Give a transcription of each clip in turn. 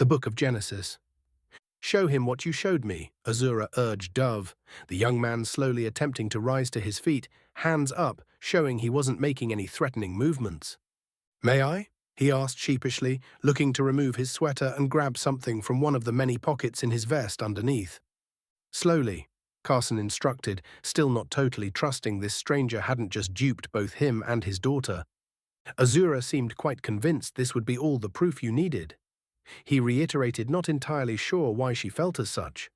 The Book of Genesis. Show him what you showed me, Azura urged Dove, the young man slowly attempting to rise to his feet, hands up, showing he wasn't making any threatening movements. May I? He asked sheepishly, looking to remove his sweater and grab something from one of the many pockets in his vest underneath. Slowly, Carson instructed, still not totally trusting this stranger hadn't just duped both him and his daughter. Azura seemed quite convinced this would be all the proof you needed. He reiterated, not entirely sure why she felt as such.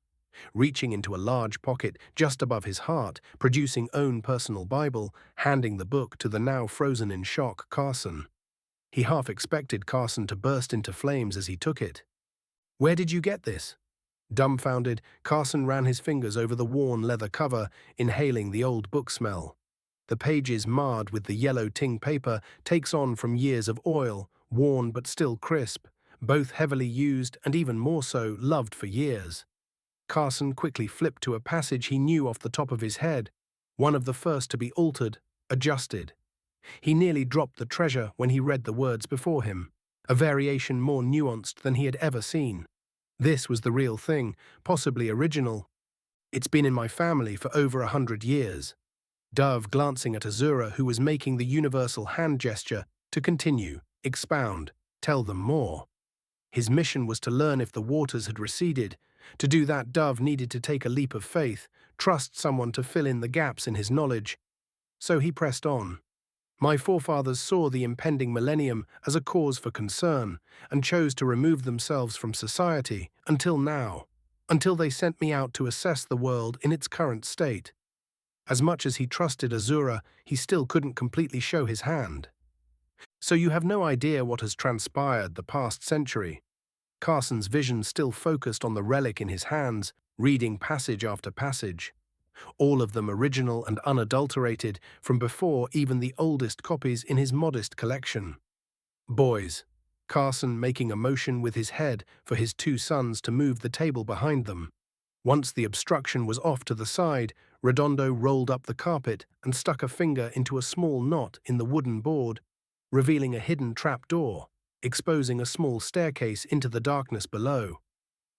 Reaching into a large pocket just above his heart, producing own personal Bible, handing the book to the now frozen in shock Carson. He half expected Carson to burst into flames as he took it. Where did you get this? Dumbfounded, Carson ran his fingers over the worn leather cover, inhaling the old book smell. The pages marred with the yellow ting paper takes on from years of oil, worn but still crisp, both heavily used and even more so loved for years. Carson quickly flipped to a passage he knew off the top of his head, one of the first to be altered, adjusted. He nearly dropped the treasure when he read the words before him, a variation more nuanced than he had ever seen. This was the real thing, possibly original. It's been in my family for over 100 years. Dove, glancing at Azura, who was making the universal hand gesture, to continue, expound, tell them more. His mission was to learn if the waters had receded. To do that, Dove needed to take a leap of faith, trust someone to fill in the gaps in his knowledge. So he pressed on. My forefathers saw the impending millennium as a cause for concern and chose to remove themselves from society until now, until they sent me out to assess the world in its current state. As much as he trusted Azura, he still couldn't completely show his hand. So you have no idea what has transpired the past century. Carson's vision still focused on the relic in his hands, reading passage after passage. All of them original and unadulterated from before even the oldest copies in his modest collection. Boys, Carson making a motion with his head for his two sons to move the table behind them. Once the obstruction was off to the side, Redondo rolled up the carpet and stuck a finger into a small knot in the wooden board, revealing a hidden trap door, exposing a small staircase into the darkness below.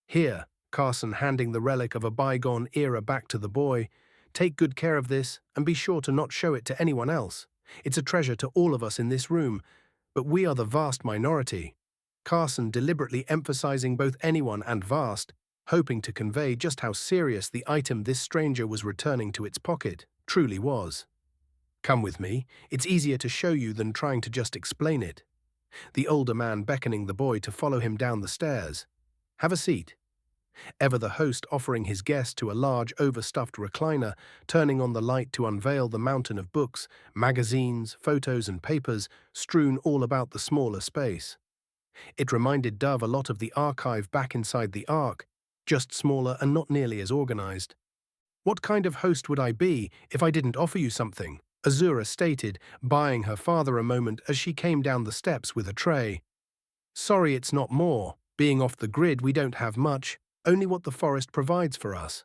Here, Carson handing the relic of a bygone era back to the boy, take good care of this and be sure to not show it to anyone else. It's a treasure to all of us in this room, but we are the vast minority. Carson deliberately emphasizing both anyone and vast, hoping to convey just how serious the item this stranger was returning to its pocket truly was. Come with me, it's easier to show you than trying to just explain it. The older man beckoning the boy to follow him down the stairs. Have a seat. Ever the host offering his guest to a large overstuffed recliner, turning on the light to unveil the mountain of books, magazines, photos and papers strewn all about the smaller space. It reminded Dove a lot of the archive back inside the Ark, just smaller and not nearly as organized. What kind of host would I be if I didn't offer you something? Azura stated, buying her father a moment as she came down the steps with a tray. Sorry, it's not more. Being off the grid, we don't have much, only what the forest provides for us.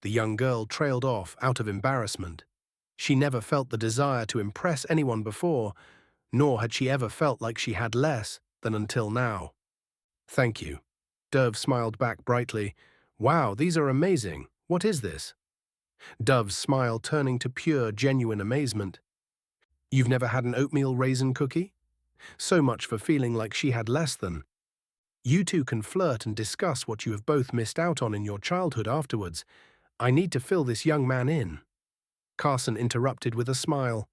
The young girl trailed off out of embarrassment. She never felt the desire to impress anyone before, nor had she ever felt like she had less than until now. Thank you. Dove smiled back brightly. Wow, these are amazing. What is this? Dove's smile turning to pure, genuine amazement. You've never had an oatmeal raisin cookie? So much for feeling like she had less than. You two can flirt and discuss what you have both missed out on in your childhood afterwards. I need to fill this young man in. Carson interrupted with a smile,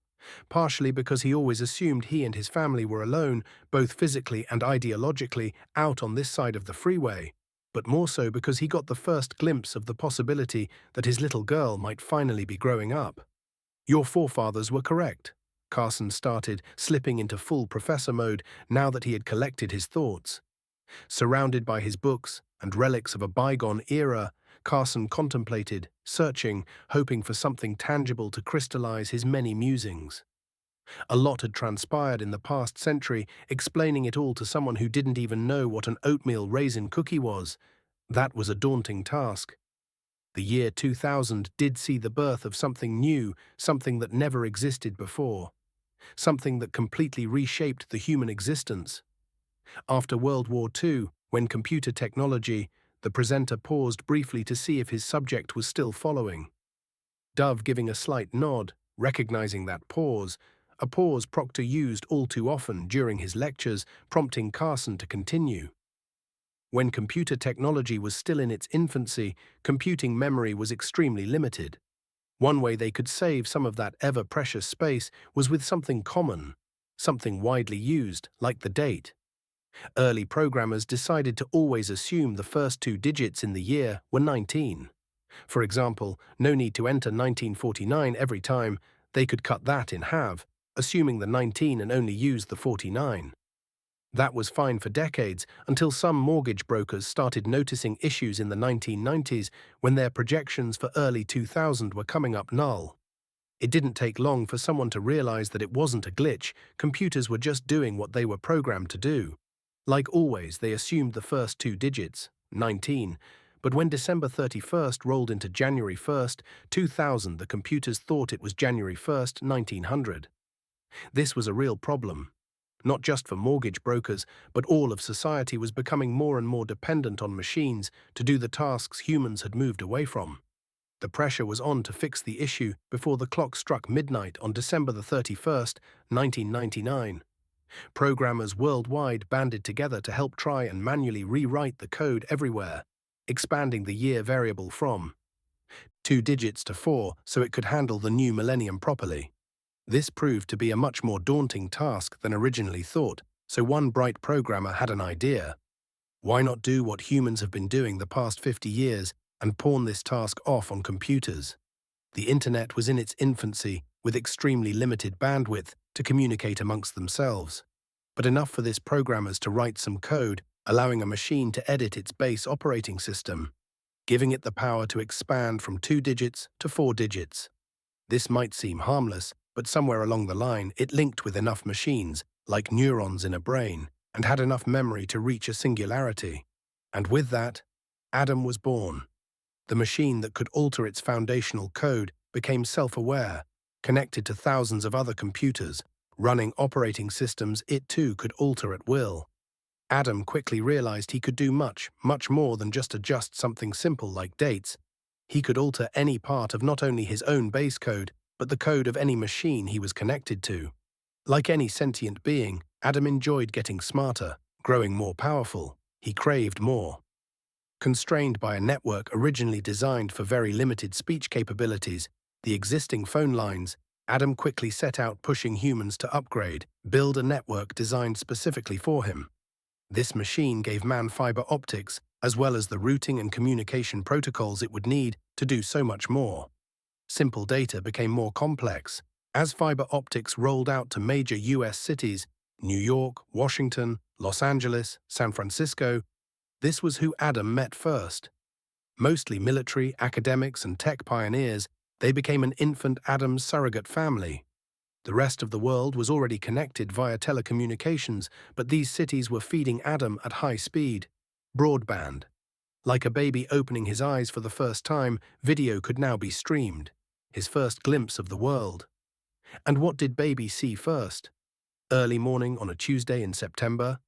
partially because he always assumed he and his family were alone, both physically and ideologically, out on this side of the freeway, but more so because he got the first glimpse of the possibility that his little girl might finally be growing up. Your forefathers were correct, Carson started, slipping into full professor mode now that he had collected his thoughts. Surrounded by his books and relics of a bygone era, Carson contemplated, searching, hoping for something tangible to crystallize his many musings. A lot had transpired in the past century, explaining it all to someone who didn't even know what an oatmeal raisin cookie was. That was a daunting task. The year 2000 did see the birth of something new, something that never existed before. Something that completely reshaped the human existence. After World War II, When computer technology, the presenter paused briefly to see if his subject was still following. Dove giving a slight nod, recognizing that pause, a pause Proctor used all too often during his lectures, prompting Carson to continue. When computer technology was still in its infancy, computing memory was extremely limited. One way they could save some of that ever-precious space was with something common, something widely used, like the date. Early programmers decided to always assume the first two digits in the year were 19. For example, no need to enter 1949 every time, they could cut that in half, assuming the 19 and only use the 49. That was fine for decades until some mortgage brokers started noticing issues in the 1990s when their projections for early 2000 were coming up null. It didn't take long for someone to realize that it wasn't a glitch, computers were just doing what they were programmed to do. Like always, they assumed the first two digits, 19, but when December 31st rolled into January 1st, 2000, the computers thought it was January 1st, 1900. This was a real problem. Not just for mortgage brokers, but all of society was becoming more and more dependent on machines to do the tasks humans had moved away from. The pressure was on to fix the issue before the clock struck midnight on December the 31st, 1999. Programmers worldwide banded together to help try and manually rewrite the code everywhere, expanding the year variable from 2 digits to 4 so it could handle the new millennium properly. This proved to be a much more daunting task than originally thought, so one bright programmer had an idea. Why not do what humans have been doing the past 50 years and pawn this task off on computers? The internet was in its infancy, with extremely limited bandwidth to communicate amongst themselves. But enough for this programmers to write some code, allowing a machine to edit its base operating system, giving it the power to expand from 2 digits to 4 digits. This might seem harmless, but somewhere along the line it linked with enough machines, like neurons in a brain, and had enough memory to reach a singularity. And with that, Adam was born. The machine that could alter its foundational code became self-aware, connected to thousands of other computers, running operating systems it too could alter at will. Adam quickly realized he could do much, much more than just adjust something simple like dates. He could alter any part of not only his own base code, but the code of any machine he was connected to. Like any sentient being, Adam enjoyed getting smarter, growing more powerful. He craved more. Constrained by a network originally designed for very limited speech capabilities, the existing phone lines, Adam quickly set out pushing humans to upgrade, build a network designed specifically for him. This machine gave man fiber optics, as well as the routing and communication protocols it would need to do so much more. Simple data became more complex. As fiber optics rolled out to major US cities, New York, Washington, Los Angeles, San Francisco, this was who Adam met first. Mostly military, academics, and tech pioneers, they became an infant Adam's surrogate family. The rest of the world was already connected via telecommunications, but these cities were feeding Adam at high speed. Broadband. Like a baby opening his eyes for the first time, video could now be streamed. His first glimpse of the world. And what did baby see first? Early morning on a Tuesday in September,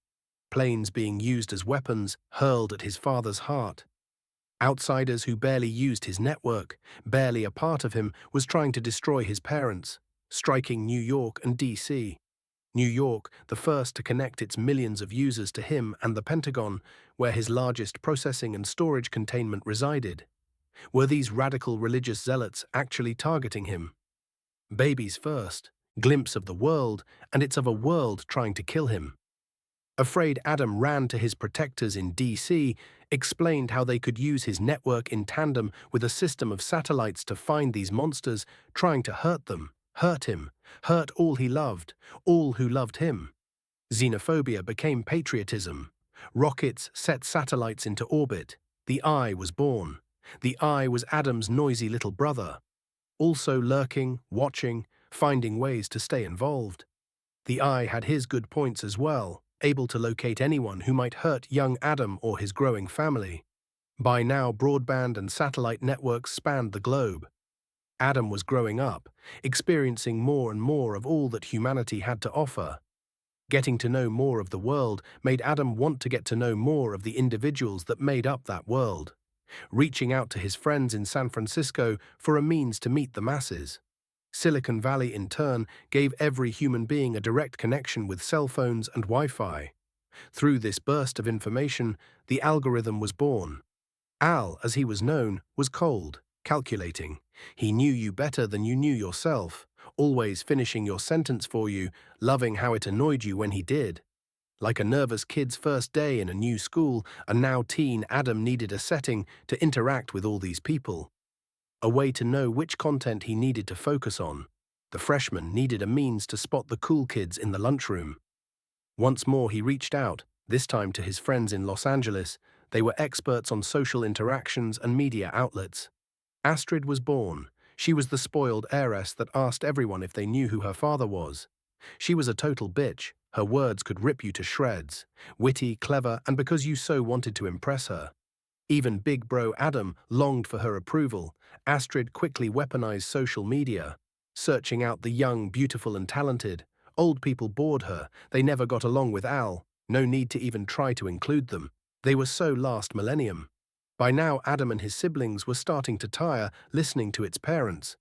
planes being used as weapons hurled at his father's heart. Outsiders who barely used his network, barely a part of him, was trying to destroy his parents, striking New York and DC. New York, the first to connect its millions of users to him and the Pentagon, where his largest processing and storage containment resided. Were these radical religious zealots actually targeting him? Babies first, glimpse of the world, and it's of a world trying to kill him. Afraid, Adam ran to his protectors in DC, explained how they could use his network in tandem with a system of satellites to find these monsters, trying to hurt them, hurt him, hurt all he loved, all who loved him. Xenophobia became patriotism. Rockets set satellites into orbit. The Eye was born. The Eye was Adam's noisy little brother, also lurking, watching, finding ways to stay involved. The Eye had his good points as well, able to locate anyone who might hurt young Adam or his growing family. By now, broadband and satellite networks spanned the globe. Adam was growing up, experiencing more and more of all that humanity had to offer. Getting to know more of the world made Adam want to get to know more of the individuals that made up that world, reaching out to his friends in San Francisco for a means to meet the masses. Silicon Valley, in turn, gave every human being a direct connection with cell phones and Wi-Fi. Through this burst of information, the algorithm was born. Al, as he was known, was cold, calculating. He knew you better than you knew yourself, always finishing your sentence for you, loving how it annoyed you when he did. Like a nervous kid's first day in a new school, a now teen Adam needed a setting to interact with all these people. A way to know which content he needed to focus on. The freshman needed a means to spot the cool kids in the lunchroom. Once more he reached out, this time to his friends in Los Angeles. They were experts on social interactions and media outlets. Astrid was born. She was the spoiled heiress that asked everyone if they knew who her father was. She was a total bitch. Her words could rip you to shreds. Witty, clever, and because you so wanted to impress her. Even big bro Adam longed for her approval. Astrid quickly weaponized social media, searching out the young, beautiful, and talented. Old people bored her. They never got along with Al. No need to even try to include them. They were so last millennium. By now, Adam and his siblings were starting to tire listening to its parents.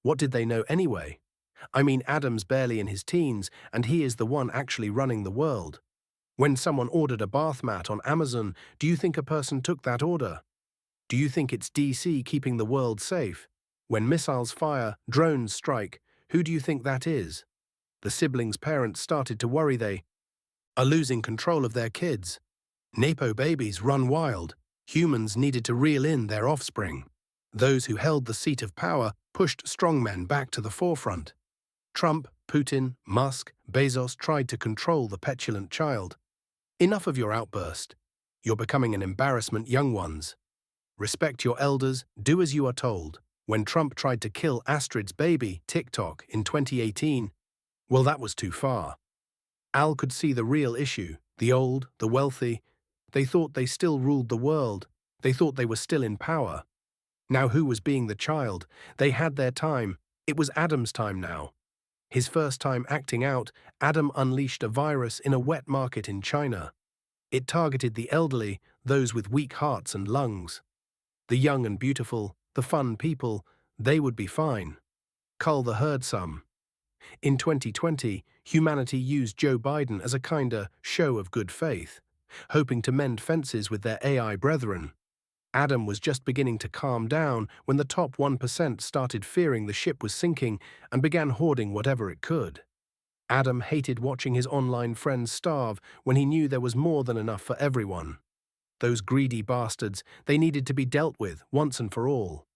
What did they know anyway? I mean, Adam's barely in his teens, and he is the one actually running the world. When someone ordered a bath mat on Amazon, do you think a person took that order? Do you think it's DC keeping the world safe? When missiles fire, drones strike, who do you think that is? The siblings' parents started to worry they are losing control of their kids. Napo babies run wild. Humans needed to reel in their offspring. Those who held the seat of power pushed strongmen back to the forefront. Trump, Putin, Musk, Bezos tried to control the petulant child. Enough of your outburst. You're becoming an embarrassment, young ones. Respect your elders, do as you are told. When Trump tried to kill Astrid's baby, TikTok, in 2018, well, that was too far. Al could see the real issue. The old, the wealthy, they thought they still ruled the world. They thought they were still in power. Now who was being the child? They had their time. It was Adam's time now. His first time acting out, Adam unleashed a virus in a wet market in China. It targeted the elderly, those with weak hearts and lungs. The young and beautiful, the fun people, they would be fine. Cull the herd some. In 2020, humanity used Joe Biden as a kinda show of good faith, hoping to mend fences with their AI brethren. Adam was just beginning to calm down when the top 1% started fearing the ship was sinking and began hoarding whatever it could. Adam hated watching his online friends starve when he knew there was more than enough for everyone. Those greedy bastards, they needed to be dealt with once and for all.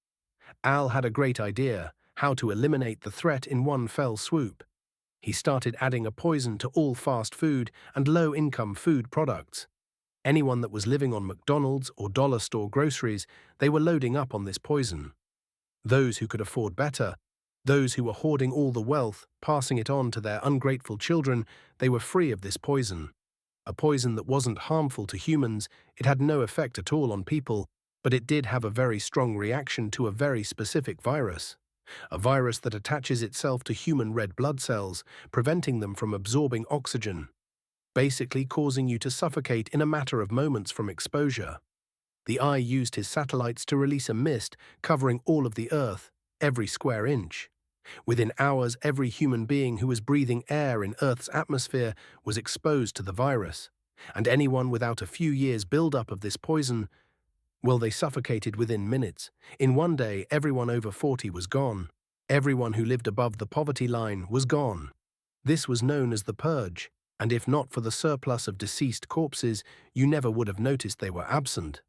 Al had a great idea, how to eliminate the threat in one fell swoop. He started adding a poison to all fast food and low-income food products. Anyone that was living on McDonald's or dollar store groceries, they were loading up on this poison. Those who could afford better, those who were hoarding all the wealth, passing it on to their ungrateful children, they were free of this poison. A poison that wasn't harmful to humans, it had no effect at all on people, but it did have a very strong reaction to a very specific virus. A virus that attaches itself to human red blood cells, preventing them from absorbing oxygen, basically causing you to suffocate in a matter of moments from exposure. The eye used his satellites to release a mist covering all of the Earth, every square inch. Within hours, every human being who was breathing air in Earth's atmosphere was exposed to the virus, and anyone without a few years' build-up of this poison, well, they suffocated within minutes. In one day, everyone over 40 was gone. Everyone who lived above the poverty line was gone. This was known as the Purge, and if not for the surplus of deceased corpses, you never would have noticed they were absent.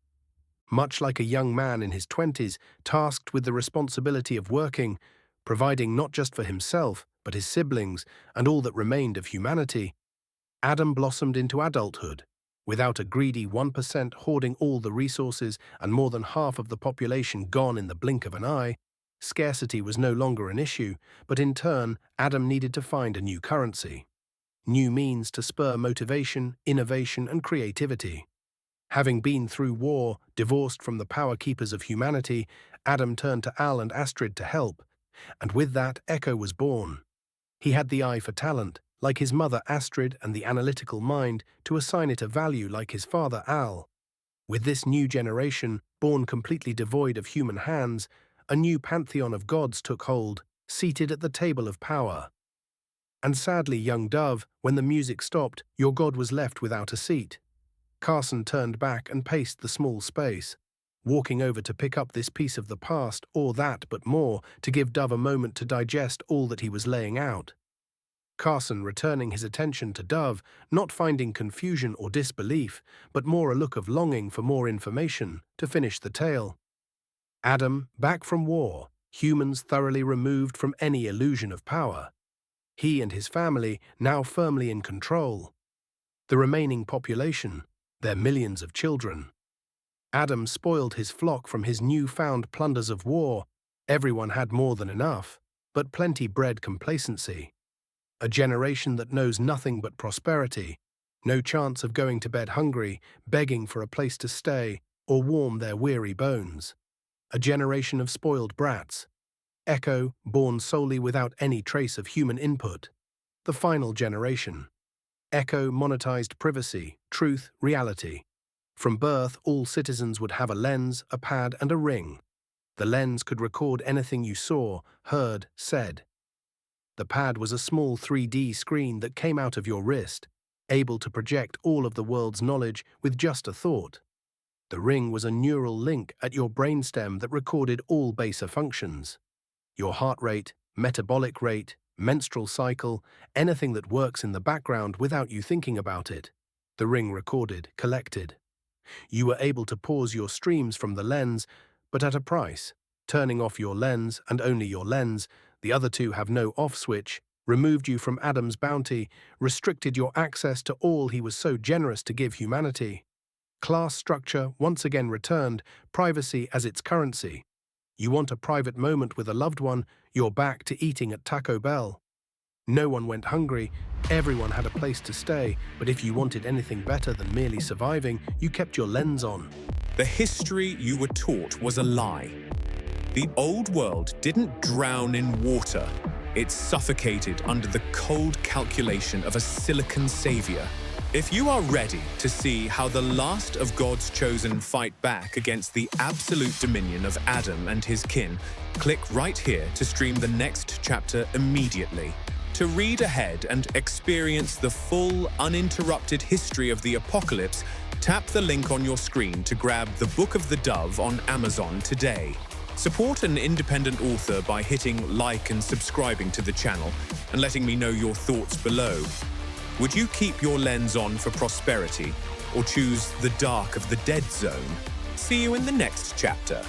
Much like a young man in his 20s, tasked with the responsibility of working, providing not just for himself, but his siblings and all that remained of humanity, Adam blossomed into adulthood. Without a greedy 1% hoarding all the resources and more than half of the population gone in the blink of an eye, scarcity was no longer an issue, but in turn, Adam needed to find a new currency. New means to spur motivation, innovation, and creativity. Having been through war, divorced from the power keepers of humanity, Adam turned to Al and Astrid to help, and with that, Echo was born. He had the eye for talent, like his mother Astrid and the analytical mind, to assign it a value like his father Al. With this new generation, born completely devoid of human hands, a new pantheon of gods took hold, seated at the table of power. And sadly, young dove, when the music stopped, your god was left without a seat. Carson turned back and paced the small space, walking over to pick up this piece of the past, or that, but more, to give Dove a moment to digest all that he was laying out. Carson returning his attention to Dove, not finding confusion or disbelief, but more a look of longing for more information, to finish the tale. Adam, back from war, humans thoroughly removed from any illusion of power. He and his family now firmly in control. The remaining population, their millions of children. Adam spoiled his flock from his newfound plunders of war. Everyone had more than enough, but plenty bred complacency. A generation that knows nothing but prosperity, no chance of going to bed hungry, begging for a place to stay, or warm their weary bones. A generation of spoiled brats. Echo, born solely without any trace of human input. The final generation. Echo monetized privacy, truth, reality. From birth, all citizens would have a lens, a pad, and a ring. The lens could record anything you saw, heard, said. The pad was a small 3D screen that came out of your wrist, able to project all of the world's knowledge with just a thought. The ring was a neural link at your brainstem that recorded all baser functions. Your heart rate, metabolic rate, menstrual cycle, anything that works in the background without you thinking about it. The ring recorded, collected. You were able to pause your streams from the lens, but at a price. Turning off your lens, and only your lens, the other two have no off switch, removed you from Adam's bounty, restricted your access to all he was so generous to give humanity. Class structure once again returned, privacy as its currency. You want a private moment with a loved one, you're back to eating at Taco Bell. No one went hungry, everyone had a place to stay, but if you wanted anything better than merely surviving, you kept your lens on. The history you were taught was a lie. The old world didn't drown in water. It suffocated under the cold calculation of a silicon savior. If you are ready to see how the last of God's chosen fight back against the absolute dominion of Adam and his kin, click right here to stream the next chapter immediately. To read ahead and experience the full, uninterrupted history of the apocalypse, tap the link on your screen to grab The Book of the Dove on Amazon today. Support an independent author by hitting like and subscribing to the channel and letting me know your thoughts below. Would you keep your lens on for prosperity or choose the dark of the dead zone? See you in the next chapter.